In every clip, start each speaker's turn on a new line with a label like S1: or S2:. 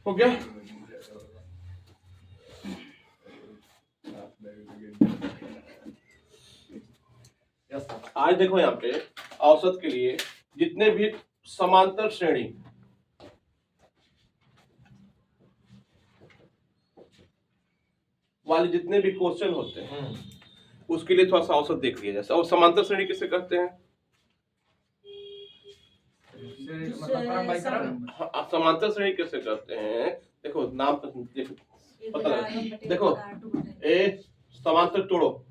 S1: हो गया। आज देखो यहाँ पे औसत के लिए जितने भी समांतर श्रेणी वाले जितने भी क्वेश्चन होते हैं उसके लिए थोड़ा सा औसत देख लिया जाए। और समांतर श्रेणी किसे कहते हैं? समांतर श्रेणी किसे कहते हैं? देखो नाम पता लगा। देखो ए समांतर तोड़ो,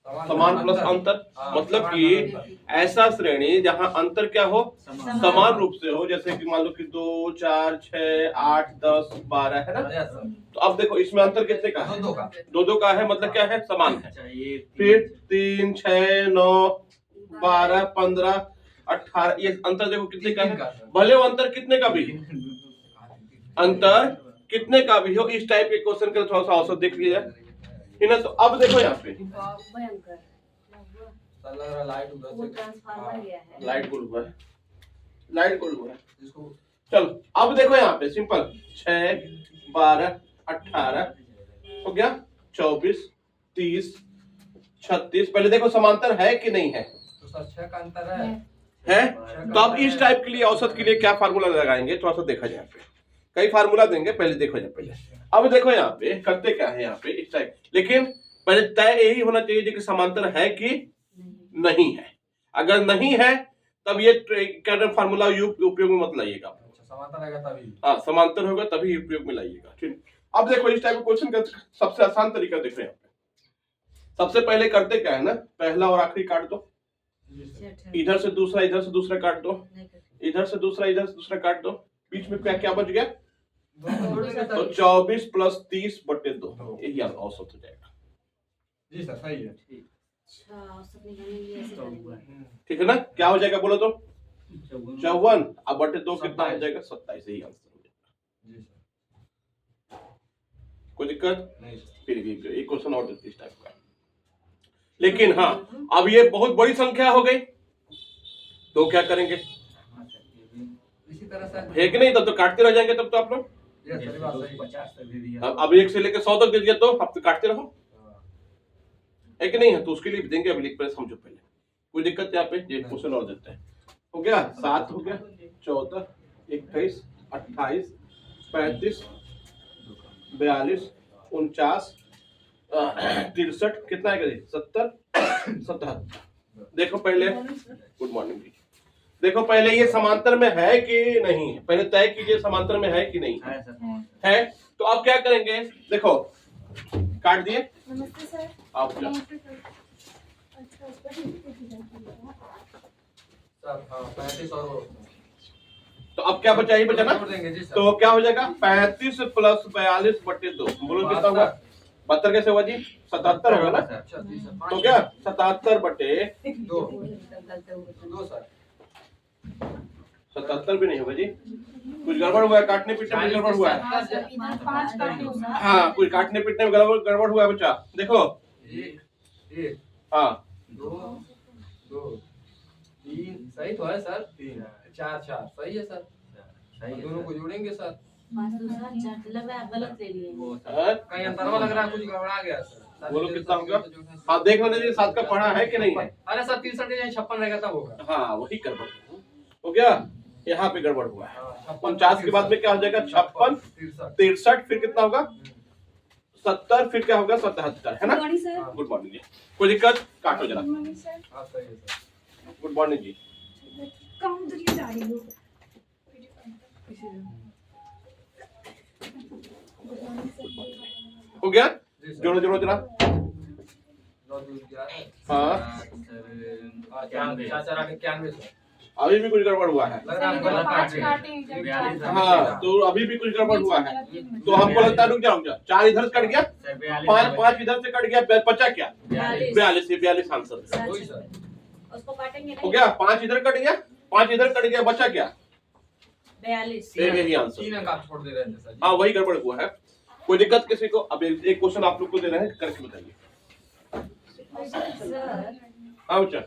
S1: समान प्लस अंतर, मतलब कि ऐसा श्रेणी जहां अंतर क्या हो, समान रूप से हो। जैसे कि मान लो कि 2 4 6 8 10 12 है ना। तो अब देखो इसमें अंतर कितने का है? दो का है, मतलब क्या है, समान है। फिर 3 6 9 12 15 18, ये अंतर देखो कितने का है। भले वो अंतर कितने का भी, अंतर कितने का भी हो, इस टाइप के क्वेश्चन का थोड़ा सा औसत देख लिया जाए। तो अब देखो यहाँ पे लाइट गुल हुआ है, लाइट गुल हुआ है। चलो अब देखो यहाँ पे सिंपल 6 12 18 हो गया, 24 30 36। पहले देखो समांतर है कि नहीं है,
S2: तो सर 6 का अंतर
S1: है। तो अब इस टाइप के लिए औसत के लिए क्या फार्मूला लगाएंगे, थोड़ा सा देखा जाए। पे कई फार्मूला देंगे, पहले देखो जाए। पहले अब देखो यहाँ पे करते क्या है, यहाँ पे इस टाइप। लेकिन पहले तय यही होना चाहिए कि समांतर है कि नहीं है। अगर नहीं है तब ये फार्मूला उपयोग में मत लाइएगा।
S2: समांतर रहेगा तभी,
S1: हाँ समांतर होगा तभी उपयोग में लाइएगा। ठीक। अब देखो इस टाइप के क्वेश्चन का सबसे आसान तरीका देख रहे हैं। सबसे पहले करते क्या है ना, पहला और आखिरी काट दो, इधर से दूसरा काट दो, इधर से दूसरा काट दो। बीच में क्या क्या बच गया? तो 24 प्लस 30 बटे 2, यही औसत हो जाएगा।
S2: जी सर सही है।
S1: ठीक है ना। क्या हो जाएगा बोलो तो? 54 अब बटे 2 कितना हो जाएगा? 27। यही आंसर हो जाएगा। कोई दिक्कत नहीं? फिर भी एक क्वेश्चन और देते इस टाइप का। लेकिन हाँ अब ये बहुत बड़ी संख्या हो गई तो क्या करेंगे?
S2: इसी तरह से
S1: है कि नहीं? तब तो काटते रह जाएंगे तब तो आप लोग। अब 1 से लेकर 100 तक दे दिया तो अब तो काटते रहो, है कि नहीं? है तो उसके लिए भी देंगे। अभी लिख पर समझो पहले, कोई दिक्कत यहाँ पे? ये क्वेश्चन और देते हैं। हो गया 7 हो गया, 14 21 28 35 42 49 63 कितना है? 70 77। देखो पहले, गुड मॉर्निंग जी। देखो पहले ये समांतर में है कि नहीं है, पहले तय कीजिए समांतर में है कि नहीं है। तो अब क्या करेंगे? देखो काट दिए।
S3: नमस्ते सर।
S1: आप क्या
S2: सर 35 और
S1: तो अब क्या बचा? ही बचा ना। तो क्या हो जाएगा? 35 प्लस 42 बटे 2, बोलो कितना होगा? 72 कैसे होगा जी? 77 होगा ना। तो क्या 77 बटे
S2: 2 सर
S1: 77 भी नहीं होगा जी, कुछ गड़बड़ हुआ है, काटने पीटने में गड़बड़ हुआ है। हाँ कुछ काटने पीटने में गड़बड़ हुआ है बच्चा। देखो
S2: 1
S1: हाँ
S2: 2 3 सही तो है सर, 3 4 4 सही है सर। दोनों को जोड़ेंगे सर।
S3: लग रहा है गलत ले लिए।
S2: कहीं अंतरवा लग रहा है, कुछ गड़बड़ा गया सर।
S1: बोलो कितना होगा? हाँ देख लो जी 7 का पढ़ा है कि नहीं है।
S2: अरे सर 63 के 56 रहेगा तब होगा।
S1: हाँ वही गड़बड़ हो गया, यहाँ पे गड़बड़ हुआ है। 49 के बाद में क्या हो जाएगा? 56 63 फिर कितना होगा? 70 फिर क्या होगा? 77 है ना। गुड मॉर्निंग जी। कोई दिक्कत? काटो जरा। गुड मॉर्निंग जी। हो गया? जोड़ो जोड़ो जरा। हाँ अभी भी कुछ गड़बड़ हुआ है। हाँ तो अभी भी कुछ गड़बड़ हुआ है। तो हमको लगता है रुक जाओ, 4 इधर से कट गया, 5 इधर से कट गया, बचा क्या? 42 आंसर हो गया। 5 इधर कट गया, 5 इधर कट गया, बचा क्या? 42। यही आंसर।
S2: 3 अंक आप छोड़ दे रहे थे सर।
S1: हाँ वही गड़बड़ हुआ है। कोई दिक्कत किसी को? अब एक क्वेश्चन आप लोग को दे रहे हैं, करके बताइए। हाँ बच्चा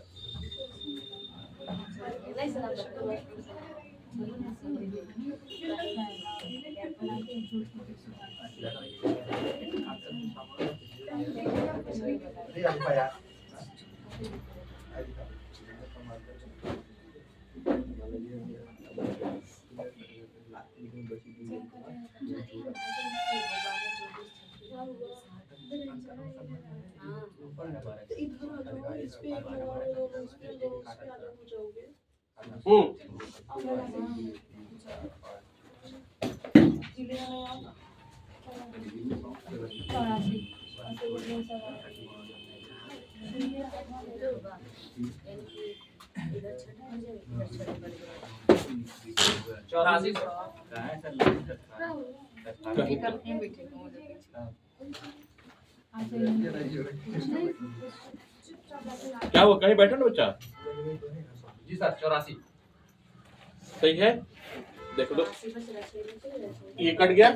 S2: चौरासी
S1: क्या हुआ, कहीं बैठा ना बच्चा?
S2: जी सर 84
S1: सही है, देखो तो ये कट गया,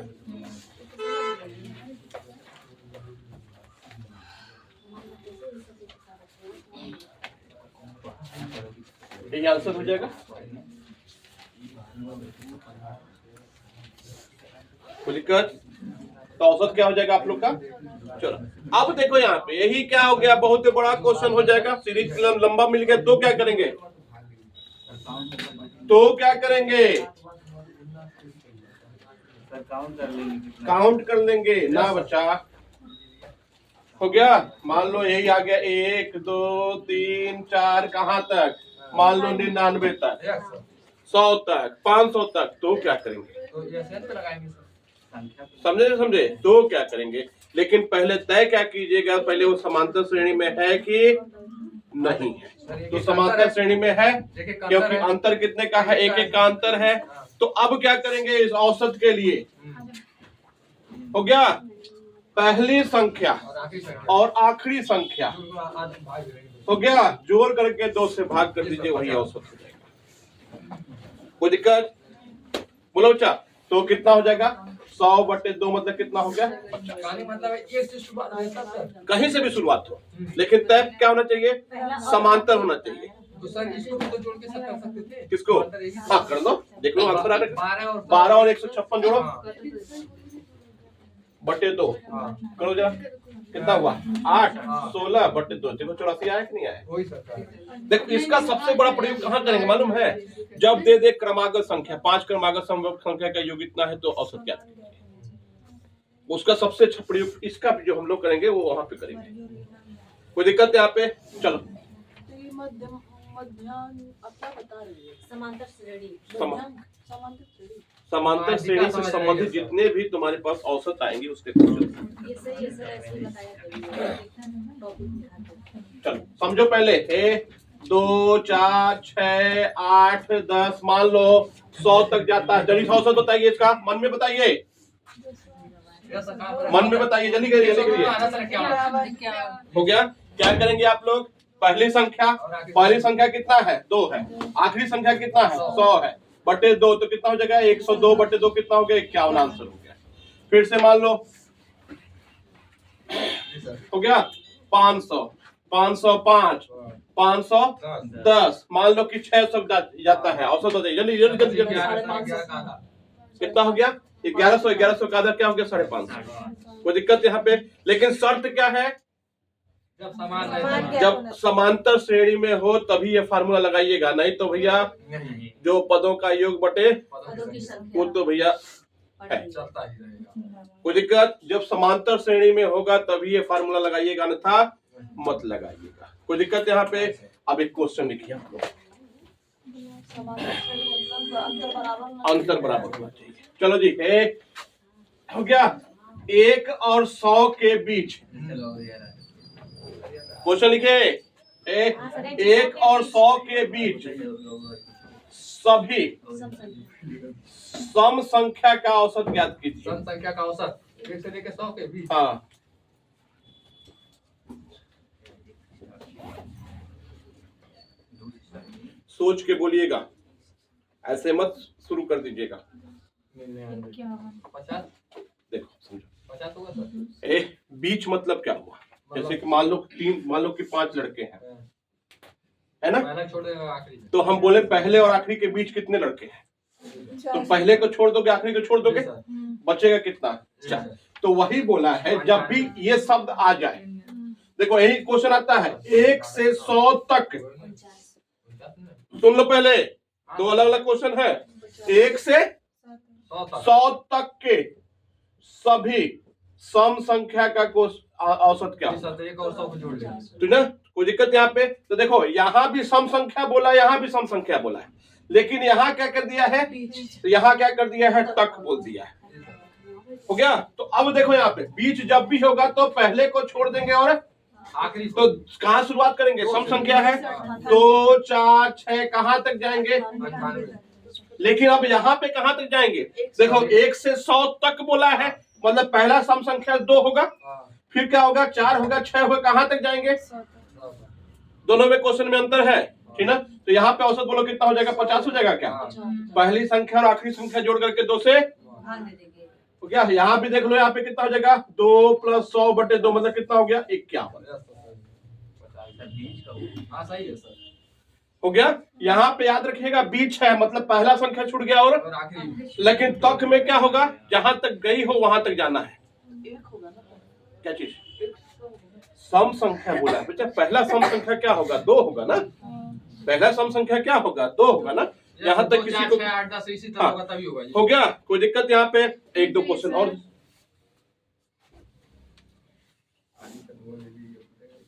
S1: ये आंसर हो जाएगा। कोई दिक्कत? तो औसत क्या हो जाएगा आप लोग का? चलो अब देखो यहाँ पे यही क्या हो गया, बहुत ही बड़ा क्वेश्चन हो जाएगा। सीरीज लंबा मिल गया तो क्या करेंगे? तो क्या करेंगे? काउंट कर लेंगे ना बच्चा। हो गया, मान लो यही आ गया 1 2 3 4 कहाँ तक? मान लो 99 तक, 100 तक, 500 तक। तो क्या करेंगे?
S2: तो ये सेंस पे लगाएंगे सर।
S1: समझे? तो क्या करेंगे? लेकिन पहले तय क्या कीजिएगा, पहले वो समांतर श्रेणी में है कि नहीं है। तो समांतर श्रेणी में है क्योंकि अंतर कितने का है? एक एक का अंतर है। तो अब क्या करेंगे इस औसत के लिए? हो गया, पहली संख्या और आखिरी संख्या हो गया, जोड़ करके 2 से भाग कर दीजिए, वही औसत हो जाएगा। कोई दिक्कत? बोलो बच्चा। तो कितना हो जाएगा? 100/2 मतलब कितना हो गया? 50।
S2: मतलब एक से शुरुआत है सर।
S1: कहीं से भी शुरुआत हो, लेकिन तय क्या होना चाहिए? समांतर होना चाहिए।
S2: तो सर इसको भी तो जोड़ के सब कर सकते थे।
S1: किसको? हाँ कर दो, देख लो आंसर आ रहा है। 12 और 156 जोड़ो बटे 2 करो जरा, कितना हुआ? 8 16/2। देखो 84 आया कि नहीं आया?
S2: वही सर।
S1: देखो इसका सबसे बड़ा प्रयोग कहाँ करेंगे मालूम है? जब दे दे क्रमागत संख्या, 5 क्रमागत संख्या का योग इतना है तो औसत क्या करेंगे? उसका सबसे अच्छा प्रयोग इसका भी जो हम लोग करेंगे वो वहां पे करेंगे। कोई दिक्कत है यहाँ पे? चलो
S3: समांतर श्रेणी
S1: समांतर श्रेणी से संबंधित जितने भी तुम्हारे पास औसत आएंगे उसके क्वेश्चन।
S3: ये सही है सर, ऐसे ही बताया करिए टॉपिक दिखाते।
S1: चलो समझो पहले। 1 2 4 6 8 10 मान लो 100 तक जाता है। जल्दी औसत बताइए इसका, मन में बताइए, मन में बताइए, जल्दी करिए जल्दी करिए। हो गया, क्या करेंगे आप लोग? पहली संख्या कितना है? 2 है। आखिरी संख्या कितना है? 100 है, बटे 2 तो कितना हो जाएगा? 102/2 कितना हो गया? 51 आंसर हो गया। फिर से मान लो हो गया 500 505 510 मान लो कि 600 जाता है, औसत हो जाएगी। जल्दी जल्दी जल्दी जल्दी। कितना हो गया? 1100 का आधा क्या हो गया? 550। कोई दिक्कत यहाँ पे? लेकिन शर्त क्या है? जब समांतर श्रेणी में हो तभी ये फार्मूला लगाइएगा, नहीं तो भैया जो पदों का योग बटे वो तो भैया है। कोई दिक्कत? जब समांतर श्रेणी में होगा तभी ये फार्मूला लगाइएगा, अन्यथा मत लगाइएगा। कोई दिक्कत यहाँ पे? अब एक क्वेश्चन लिखिए आप लोग, अंतर बराबर होना चाहिए। चलो जी, हो गया 1 और 100 के बीच क्वेश्चन लिखे। 1 और 100 के बीच सभी सम संख्या का औसत ज्ञात कीजिए।
S2: सम संख्या का औसत 1 से लेकर 100 के बीच।
S1: हाँ, सोच के बोलिएगा, ऐसे मत शुरू कर दीजिएगा।
S2: 50
S1: देखो समझो,
S2: 50 होगा सर।
S1: बीच मतलब क्या हुआ? जैसे कि मान लो कि 5 लड़के हैं, है ना?
S2: पहला छोड़ देगा आखिरी में।
S1: तो हम बोले पहले और आखिरी के बीच कितने लड़के हैं? तो पहले को छोड़ दोगे, आखिरी को छोड़ दोगे,
S2: जी सर।
S1: बचेगा कितना?
S2: जी
S1: चार।
S2: सर।
S1: तो वही बोला है, जब भी ये शब्द आ जाए, देखो यही क्वेश्चन आता है 1 से 100 तक। सुन लो पहले, दो अलग अलग क्वेश्चन है। 1 से 100 तक के सभी सम संख्या का औसत क्या
S2: जी सर,
S1: होगा?
S2: तो एक और 100 को जोड़ लेंगे।
S1: तो ना कोई दिक्कत यहाँ पे? तो देखो यहाँ भी सम संख्या बोला, यहाँ भी सम संख्या बोला है, लेकिन यहाँ क्या कर दिया है? तो यहाँ क्या कर दिया है? तक बोल दिया है। हो गया? तो अब देखो यहाँ पे बीच जब भी होगा तो पहले को छोड़ देंगे और
S2: आखिरी
S1: तो कहाँ शुरुआत करेंगे? सम संख्या है 2 4 6, कहाँ तक जाएंगे?
S2: 98।
S1: लेकिन अब यहाँ पे कहाँ तक जाएंगे? देखो 1 से 100 तक बोला है, मतलब पहला सम संख्या 2 होगा, फिर क्या होगा? 4 होगा, 6 होगा, कहाँ तक जाएंगे? दोनों में क्वेश्चन में अंतर है, ठीक ना? तो यहाँ पे औसत बोलो कितना हो जाएगा? 50 हो जाएगा क्या? पहली संख्या और आखिरी संख्या जोड़ करके 2 से तो क्या? यहाँ भी देख लो, यहाँ पे कितना हो जाएगा? 2 + 100/2 मतलब कितना हो गया? 51
S2: हाँ सही है सर।
S1: हो गया। यहाँ पे याद रखिएगा बीच है, मतलब पहला संख्या छूट गया और
S2: और आखिरी।
S1: लेकिन तक में क्या होगा? जहां तक गई हो वहां तक जाना है। क्या चीज? सम संख्या बोला है बेटा। पहला सम संख्या क्या होगा? 2 होगा ना। पहला सम संख्या क्या होगा? 2 होगा ना। यहाँ तक किसी को
S2: 8 10 इसी तरह होगा तभी होगा।
S1: हो गया? कोई दिक्कत? यहाँ पे एक दो क्वेश्चन और।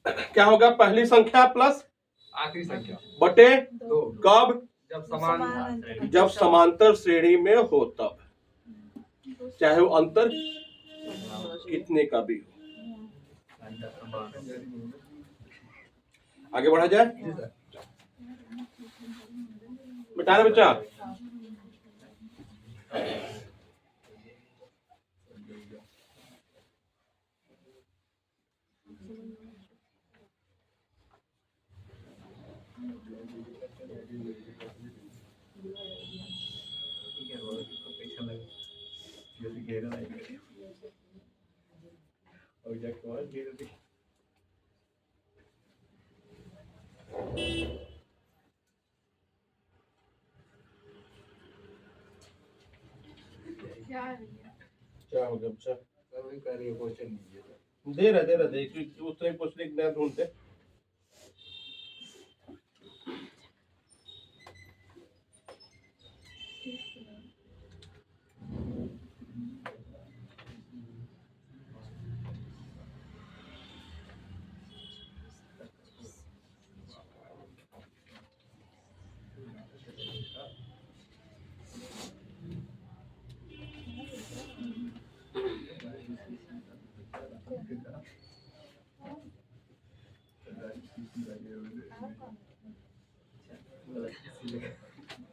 S1: क्या होगा? पहली संख्या प्लस
S2: आखिरी संख्या
S1: बटे
S2: 2
S1: कब?
S2: जब
S1: जब समांतर श्रेणी में हो तब, चाहे वो अंतर कितने का भी हो। आगे बढ़ा जाए बेटा ना बच्चा। क्या हो गया बच्चा?
S2: क्वेश्चन
S1: दे रहा उस तरह क्वेश्चन एक नया ढूंढते।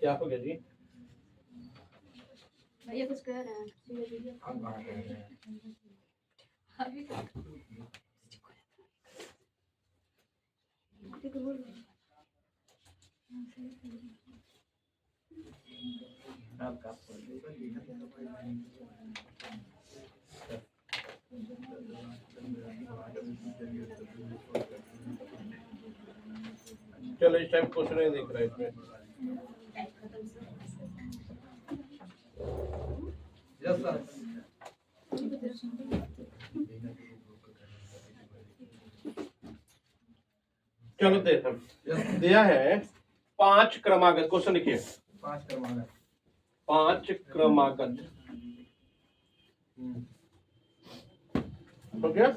S1: क्या हो गया जी?
S3: भैया कुछ कह रहे हैं। अभी
S1: चलो इस टाइम क्वेश्चन नहीं दिख रहा है इसमें।
S2: Yes sir.
S1: चलो देखो दिया है 5 क्रमागत। क्वेश्चन लिखिए
S2: 5 क्रमागत।
S1: 5 क्रमागत हो गया।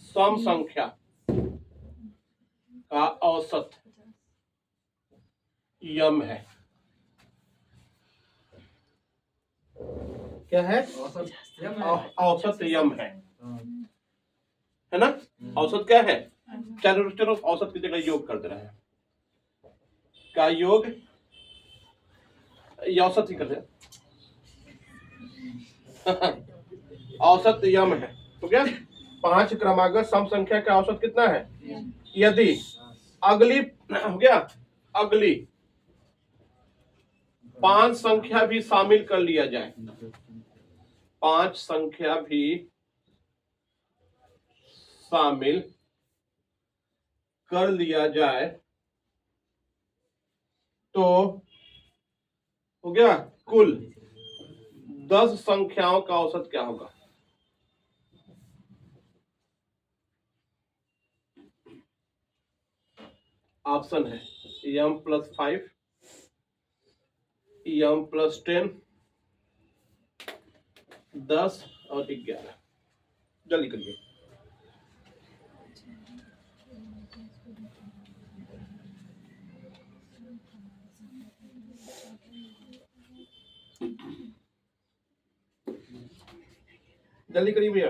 S1: सम संख्या का औसत यम है। क्या है? औसत यम है ना? औसत क्या है? चलो चलो औसत की जगह योग कर दे रहे हैं। का योग ये औसत ही कर दे। औसत यम है। तो क्या 5 क्रमागत सम संख्या का औसत कितना है? यदि अगली हो गया, अगली 5 संख्या भी शामिल कर लिया जाए, 5 संख्या भी शामिल कर लिया जाए तो हो गया। कुल 10 संख्याओं का औसत क्या होगा? ऑप्शन है m+5, m+10, 10 और 11। जल्दी करिए। जल्दी करिए भैया।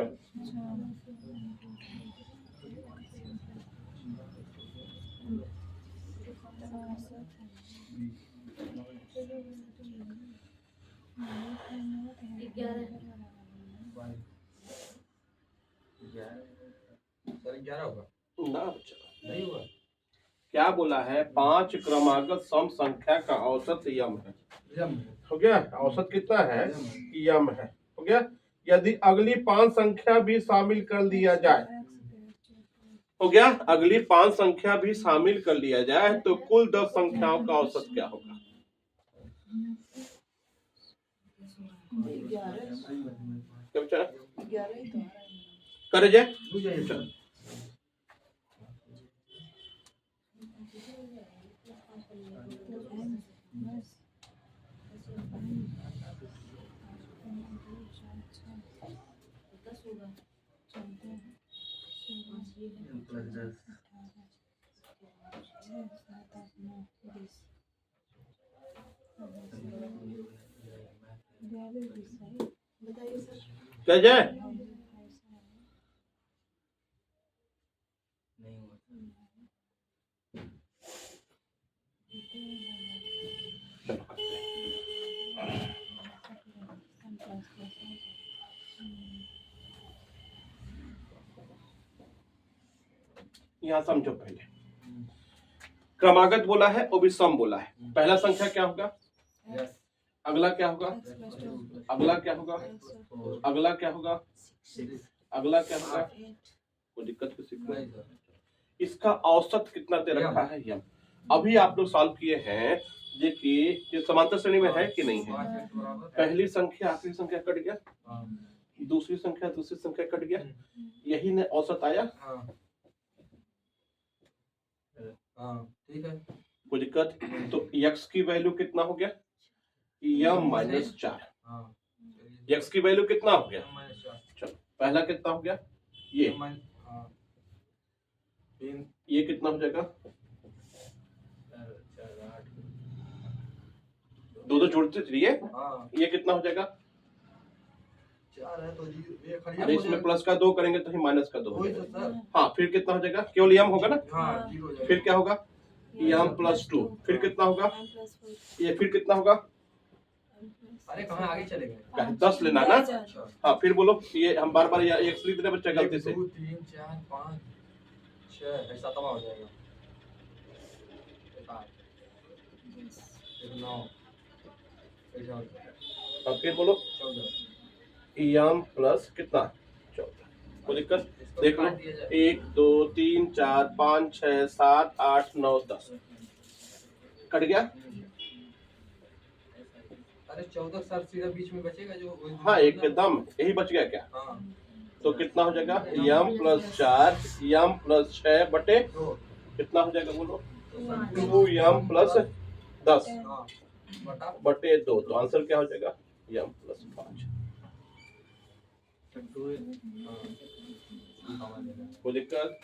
S2: सर 11 होगा?
S1: ना बच्चा,
S2: नहीं होगा।
S1: क्या बोला है? 5 क्रमागत सम संख्या का औसत यम है।
S2: यम।
S1: हो गया। औसत कितना है? यम है। हो गया। यदि अगली 5 संख्या भी शामिल कर लिया जाए, हो गया, अगली 5 संख्या भी शामिल कर लिया जाए तो कुल 10 संख्याओं का औसत क्या होगा? क्या बच्चा? करे जाए। चलो। क्या जाए? चलो करते हैं। यहाँ समझो पहले। क्रमागत बोला है और भी सम बोला है। पहला संख्या क्या होगा? अगला क्या होगा? अगला क्या होगा? अगला क्या होगा? अगला क्या होगा? कोई दिक्कत किसी को? इसका औसत कितना दे रखा है? यम। अभी आप लोग सॉल्व किए हैं ये कि ये समांतर श्रेणी में है कि नहीं है? पहली संख्या आखिरी संख्या कट गया, दूसरी संख्या कट गया, यही ने औसत आया।
S2: ठीक है।
S1: कोई दिक्कत? तो x की वैल्यू कितना हो गया? m-4। x की वैल्यू कितना हो गया? चलो, पहला कितना हो गया? ये कितना हो जाएगा? दो जोड़ते चलिए। ये कितना हो जाएगा?
S2: 4 है तो ये खड़ी
S1: अरे इसमें प्लस का 2 करेंगे तो ही माइनस का 2 हो जाएगा।
S2: सर।
S1: हाँ, फिर कितना हो जाएगा? केवल m होगा ना?
S2: हाँ, 0 हो जाएगा।
S1: फिर क्या होगा? m+2। फिर कितना होगा? ये फिर कितना होगा?
S2: अरे कहाँ आगे चले गए?
S1: 10 लेना ना। हाँ, फिर बोलो। ये हम बार बार एक लिख देना बच्चा गलती से।
S2: 2 3 4 5 6 ऐसा तबाह हो जाएगा। 9
S1: अब फिर बोलो
S2: 14
S1: m प्लस कितना? 14। कोई दिक्कत? देख लो 1 2 3 4 5 6 7 8 9 10 कट गया।
S2: अरे 14 सर सीधा बीच में बचेगा जो।
S1: हाँ, एकदम यही बच गया क्या?
S2: हाँ।
S1: तो कितना हो जाएगा? m+4 m+6 बटे कितना हो जाएगा बोलो? 2m+10 बटे 2। तो आंसर क्या हो जाएगा? m+5। कोई दिक्कत?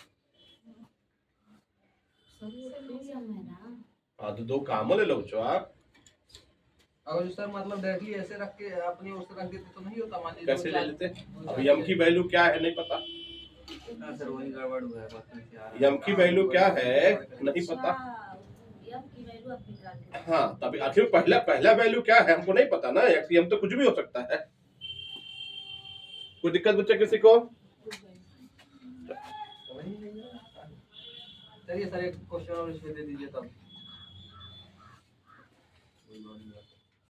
S1: हाँ, तो 2 काम ले लो बच्चों आप।
S2: अगर सर मतलब डायरेक्टली ऐसे रख के अपनी ओर से रख देते तो नहीं होता? मान लीजिए
S1: कैसे ले लेते? अब m की वैल्यू क्या है नहीं पता।
S2: सर वही गड़बड़ हुआ है।
S1: m की वैल्यू क्या है नहीं पता। हाँ, तभी आखिर पहला वैल्यू क्या है हमको नहीं पता ना। m तो कुछ भी हो सकता है। कोई दिक्कत बच्चा किसी को?
S2: चलिए सर एक क्वेश्चन और इसमें दे दीजिए तब।